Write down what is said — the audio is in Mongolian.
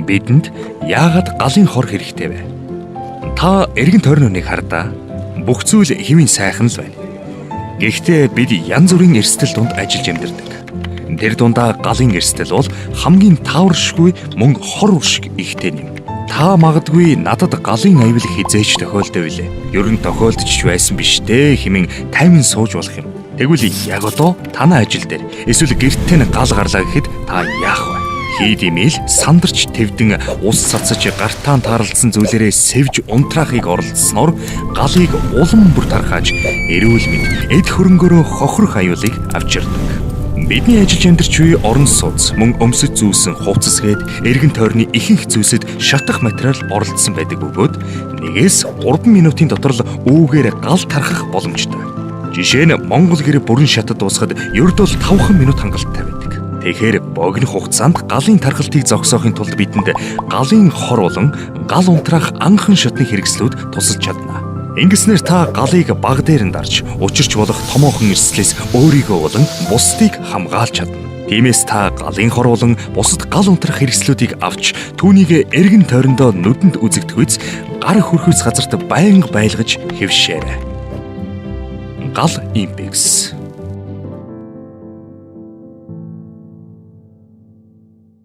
Бидэнд яагаад галын хор хэрэгтэй вэ? Та эргэн тойрныг хардаа. Бүх зүйл хэвийн сайхан л байна. Гэхдээ бид янз бүрийн эрсдэл донд ажиллаж амьдардаг. Тэр дундаа галын эрсдэл бол хамгийн тааваршгүй мөн хор уршиг ихтэй юм. Та магадгүй надад галын аюул хизээч тохиолдов билээ. Ер нь тохиолдож байсан биш дээ хэмээн тайван сууж болох юм. Тэгвэл яг одоо танай ажил дээр эсвэл гэртээ гал гарлаа гэхэд та яах вэ? Хийд имэйл сандарч твдэн ус цацаж гартаан таарлсан зүйлээрээ сэвж унтраахыг оролдсноор галыг улам бүр тархааж эрүүл мэнд эд хөрөнгөөрөө хохирох аюулыг авчирдаг. Бидний ажиллаж амьдарч буй орон сууц мөн өмсөж зүүсэн хувцас гээд эргэн тойрны ихэнх зүйлсэд шатах материал оролцсон байдаг бөгөөд 1-3 минутын дотор л үүгээр гал тархах боломжтой. Жишээ нь Монгол гэр бүрэн шатад дуусахад ердөө 5 минут хангалттай байдаг. Тэгэхээр богино хугацаанд галын тархалтыг зогсоохын тулд бидэнд галын хор болон гал унтраах анхан шатны хэрэгслүүд тусалж чадна. Ингэснээр та галыг баг дээр нь дарж учирч болох томоохон эрсдлээс өөрийгөө болон бусдыг хамгаалж чадна. Тиймээс та галын хор болон бусад гал унтрах хэрэгслүүдийг авч түүнийг эргэн тойрондоо нүдэнд үзэгдэхүйц гар хөрхөөс газарт байнга байлгаж хэвшээрэй. Гал импекс